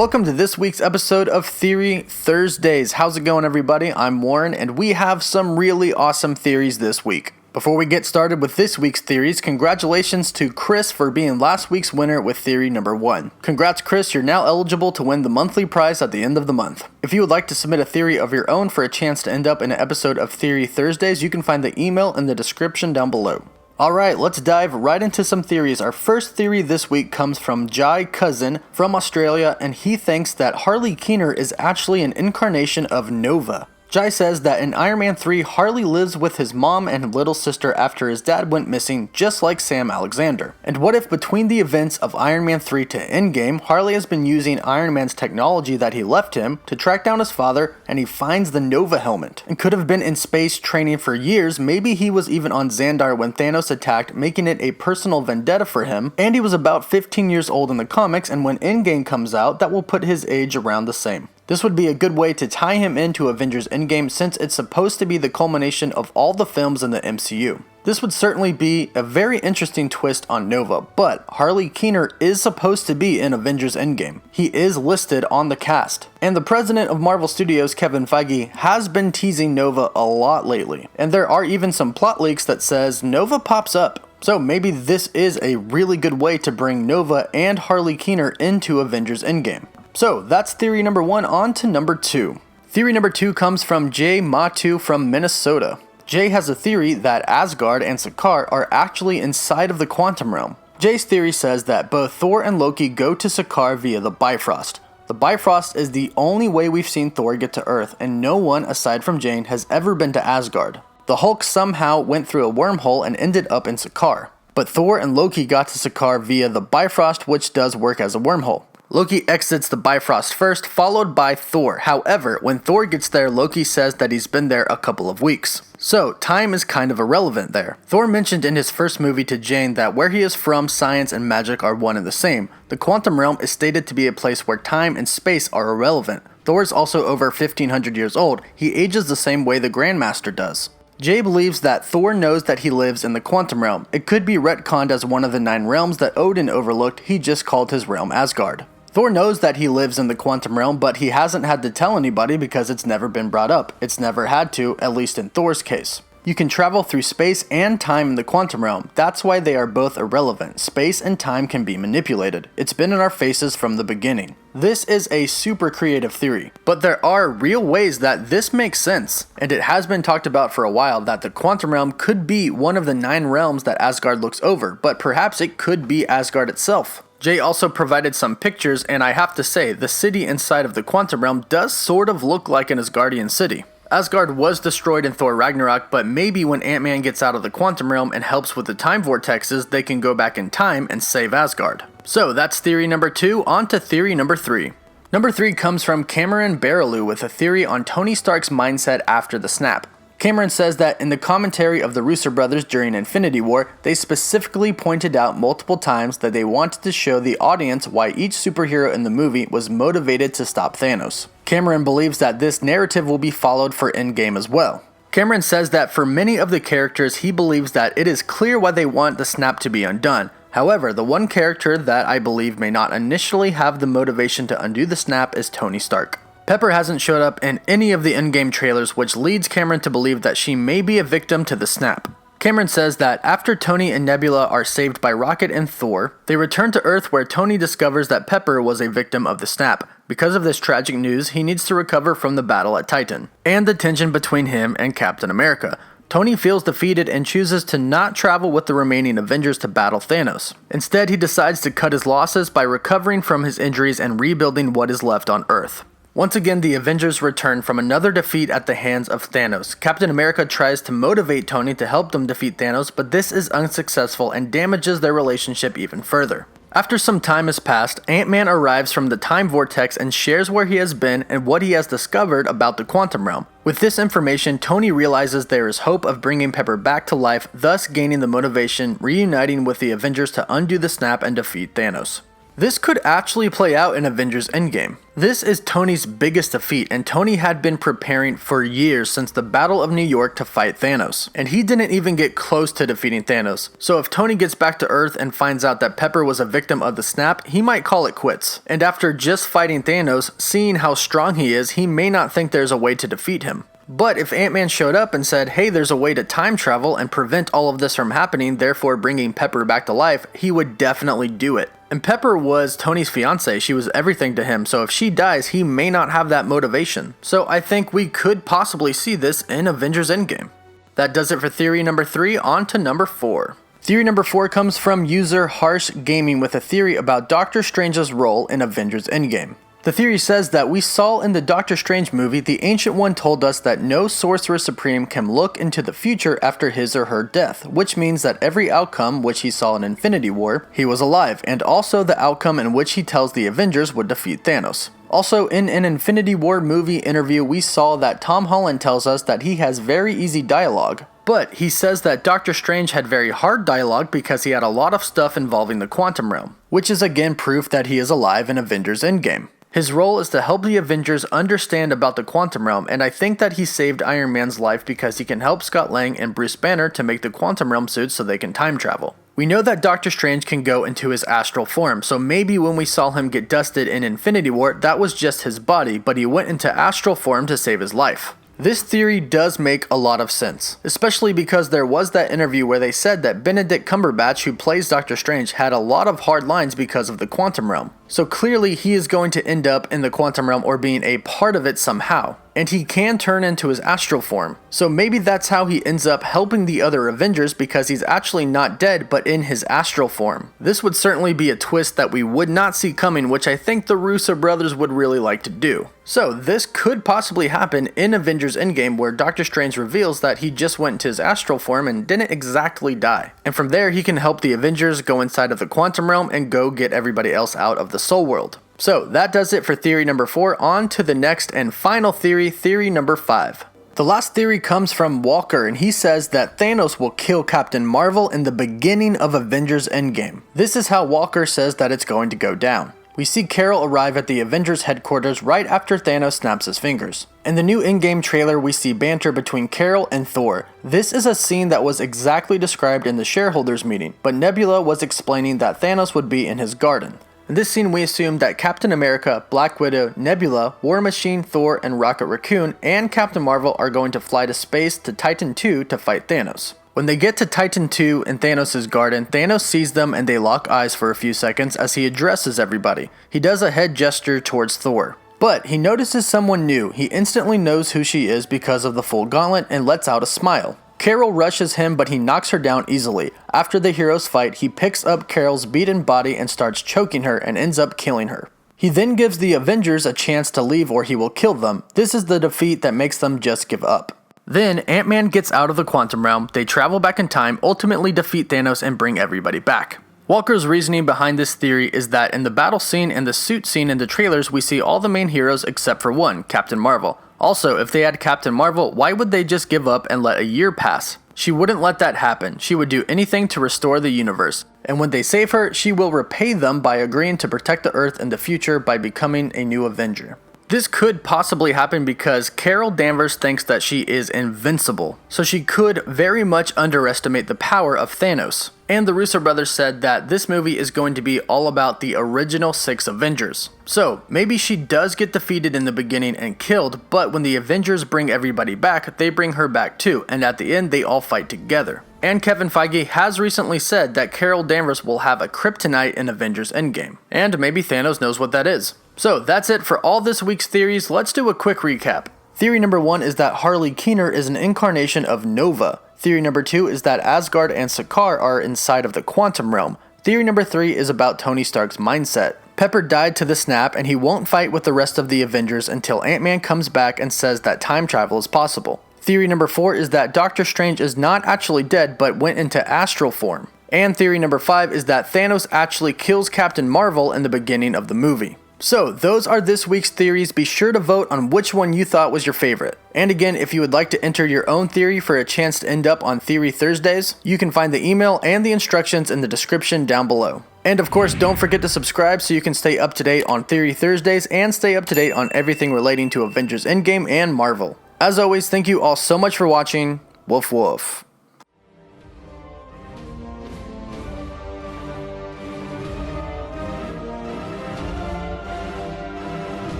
Welcome to this week's episode of Theory Thursdays. How's it going, everybody? I'm Warren, and we have some really awesome theories this week. Before we get started with this week's theories, congratulations to Chris for being last week's winner with theory number 1. Congrats, Chris, you're now eligible to win the monthly prize at the end of the month. If you would like to submit a theory of your own for a chance to end up in an episode of Theory Thursdays, you can find the email in the description down below. Alright, let's dive right into some theories. Our first theory this week comes from Jai Cousin from Australia, and he thinks that Harley Keener is actually an incarnation of Nova. Jai says that in Iron Man 3, Harley lives with his mom and little sister after his dad went missing, just like Sam Alexander. And what if between the events of Iron Man 3 to Endgame, Harley has been using Iron Man's technology that he left him to track down his father, and he finds the Nova helmet, and could have been in space training for years. Maybe he was even on Xandar when Thanos attacked, making it a personal vendetta for him, and he was about 15 years old in the comics, and when Endgame comes out, that will put his age around the same. This would be a good way to tie him into Avengers Endgame since it's supposed to be the culmination of all the films in the MCU. This would certainly be a very interesting twist on Nova, but Harley Keener is supposed to be in Avengers Endgame. He is listed on the cast. And the president of Marvel Studios, Kevin Feige, has been teasing Nova a lot lately. And there are even some plot leaks that says Nova pops up. So maybe this is a really good way to bring Nova and Harley Keener into Avengers Endgame. So that's theory number 1, on to number 2. Theory number 2 comes from Jay Matu from Minnesota. Jay has a theory that Asgard and Sakaar are actually inside of the quantum realm. Jay's theory says that both Thor and Loki go to Sakaar via the Bifrost. The Bifrost is the only way we've seen Thor get to Earth, and no one aside from Jane has ever been to Asgard. The Hulk somehow went through a wormhole and ended up in Sakaar. But Thor and Loki got to Sakaar via the Bifrost, which does work as a wormhole. Loki exits the Bifrost first, followed by Thor. However, when Thor gets there, Loki says that he's been there a couple of weeks. So, time is kind of irrelevant there. Thor mentioned in his first movie to Jane that where he is from, science and magic are one and the same. The quantum realm is stated to be a place where time and space are irrelevant. Thor is also over 1500 years old. He ages the same way the Grandmaster does. Jay believes that Thor knows that he lives in the quantum realm. It could be retconned as one of the 9 realms that Odin overlooked. He just called his realm Asgard. Thor knows that he lives in the quantum realm, but he hasn't had to tell anybody because it's never been brought up. It's never had to, at least in Thor's case. You can travel through space and time in the quantum realm. That's why they are both irrelevant. Space and time can be manipulated. It's been in our faces from the beginning. This is a super creative theory, but there are real ways that this makes sense, and it has been talked about for a while that the quantum realm could be one of the 9 realms that Asgard looks over, but perhaps it could be Asgard itself. Jay also provided some pictures, and I have to say, the city inside of the quantum realm does sort of look like an Asgardian city. Asgard was destroyed in Thor Ragnarok, but maybe when Ant-Man gets out of the quantum realm and helps with the time vortexes, they can go back in time and save Asgard. So that's theory number 2, on to theory number 3. Number 3 comes from Cameron Barrelou with a theory on Tony Stark's mindset after the snap. Cameron says that in the commentary of the Russo brothers during Infinity War, they specifically pointed out multiple times that they wanted to show the audience why each superhero in the movie was motivated to stop Thanos. Cameron believes that this narrative will be followed for Endgame as well. Cameron says that for many of the characters, he believes that it is clear why they want the snap to be undone. However, the one character that I believe may not initially have the motivation to undo the snap is Tony Stark. Pepper hasn't showed up in any of the Endgame trailers, which leads Cameron to believe that she may be a victim to the snap. Cameron says that after Tony and Nebula are saved by Rocket and Thor, they return to Earth where Tony discovers that Pepper was a victim of the snap. Because of this tragic news, he needs to recover from the battle at Titan, and the tension between him and Captain America. Tony feels defeated and chooses to not travel with the remaining Avengers to battle Thanos. Instead, he decides to cut his losses by recovering from his injuries and rebuilding what is left on Earth. Once again, the Avengers return from another defeat at the hands of Thanos. Captain America tries to motivate Tony to help them defeat Thanos, but this is unsuccessful and damages their relationship even further. After some time has passed, Ant-Man arrives from the time vortex and shares where he has been and what he has discovered about the quantum realm. With this information, Tony realizes there is hope of bringing Pepper back to life, thus gaining the motivation, reuniting with the Avengers to undo the snap and defeat Thanos. This could actually play out in Avengers Endgame. This is Tony's biggest defeat, and Tony had been preparing for years since the Battle of New York to fight Thanos, and he didn't even get close to defeating Thanos. So if Tony gets back to Earth and finds out that Pepper was a victim of the snap, he might call it quits. And after just fighting Thanos, seeing how strong he is, he may not think there's a way to defeat him. But if Ant-Man showed up and said, hey, there's a way to time travel and prevent all of this from happening, therefore bringing Pepper back to life, he would definitely do it. And Pepper was Tony's fiancée, she was everything to him, so if she dies, he may not have that motivation. So I think we could possibly see this in Avengers Endgame. That does it for theory number 3, on to number 4. Theory number 4 comes from user Harsh Gaming with a theory about Doctor Strange's role in Avengers Endgame. The theory says that we saw in the Doctor Strange movie, the Ancient One told us that no Sorcerer Supreme can look into the future after his or her death, which means that every outcome which he saw in Infinity War, he was alive, and also the outcome in which he tells the Avengers would defeat Thanos. Also, in an Infinity War movie interview, we saw that Tom Holland tells us that he has very easy dialogue, but he says that Doctor Strange had very hard dialogue because he had a lot of stuff involving the quantum realm, which is again proof that he is alive in Avengers Endgame. His role is to help the Avengers understand about the quantum realm, and I think that he saved Iron Man's life because he can help Scott Lang and Bruce Banner to make the quantum realm suits so they can time travel. We know that Doctor Strange can go into his astral form, so maybe when we saw him get dusted in Infinity War, that was just his body, but he went into astral form to save his life. This theory does make a lot of sense, especially because there was that interview where they said that Benedict Cumberbatch, who plays Doctor Strange, had a lot of hard lines because of the quantum realm. So clearly he is going to end up in the quantum realm or being a part of it somehow. And he can turn into his astral form. So maybe that's how he ends up helping the other Avengers, because he's actually not dead but in his astral form. This would certainly be a twist that we would not see coming, which I think the Russo brothers would really like to do. So this could possibly happen in Avengers Endgame, where Doctor Strange reveals that he just went into his astral form and didn't exactly die. And from there he can help the Avengers go inside of the quantum realm and go get everybody else out of the Soul World. So that does it for theory number 4, on to the next and final theory, theory number 5. The last theory comes from Walker, and he says that Thanos will kill Captain Marvel in the beginning of Avengers Endgame. This is how Walker says that it's going to go down. We see Carol arrive at the Avengers headquarters right after Thanos snaps his fingers. In the new in-game trailer, we see banter between Carol and Thor. This is a scene that was exactly described in the shareholders meeting, but Nebula was explaining that Thanos would be in his garden. In this scene, we assume that Captain America, Black Widow, Nebula, War Machine, Thor, and Rocket Raccoon, and Captain Marvel are going to fly to space to Titan II to fight Thanos. When they get to Titan II in Thanos' garden, Thanos sees them and they lock eyes for a few seconds as he addresses everybody. He does a head gesture towards Thor. But he notices someone new. He instantly knows who she is because of the full gauntlet and lets out a smile. Carol rushes him, but he knocks her down easily. After the heroes fight, he picks up Carol's beaten body and starts choking her and ends up killing her. He then gives the Avengers a chance to leave or he will kill them. This is the defeat that makes them just give up. Then Ant-Man gets out of the quantum realm, they travel back in time, ultimately defeat Thanos and bring everybody back. Walker's reasoning behind this theory is that in the battle scene and the suit scene in the trailers, we see all the main heroes except for one, Captain Marvel. Also, if they had Captain Marvel, why would they just give up and let a year pass? She wouldn't let that happen. She would do anything to restore the universe. And when they save her, she will repay them by agreeing to protect the Earth in the future by becoming a new Avenger. This could possibly happen because Carol Danvers thinks that she is invincible, so she could very much underestimate the power of Thanos. And the Russo brothers said that this movie is going to be all about the original 6 Avengers. So maybe she does get defeated in the beginning and killed, but when the Avengers bring everybody back, they bring her back too, and at the end they all fight together. And Kevin Feige has recently said that Carol Danvers will have a kryptonite in Avengers Endgame. And maybe Thanos knows what that is. So that's it for all this week's theories. Let's do a quick recap. Theory number 1 is that Harley Keener is an incarnation of Nova. Theory number 2 is that Asgard and Sakaar are inside of the quantum realm. Theory number 3 is about Tony Stark's mindset. Pepper died to the snap and he won't fight with the rest of the Avengers until Ant-Man comes back and says that time travel is possible. Theory number 4 is that Doctor Strange is not actually dead but went into astral form. And theory number 5 is that Thanos actually kills Captain Marvel in the beginning of the movie. So those are this week's theories. Be sure to vote on which one you thought was your favorite. And again, if you would like to enter your own theory for a chance to end up on Theory Thursdays, you can find the email and the instructions in the description down below. And of course, don't forget to subscribe so you can stay up to date on Theory Thursdays and stay up to date on everything relating to Avengers Endgame and Marvel. As always, thank you all so much for watching. Woof woof.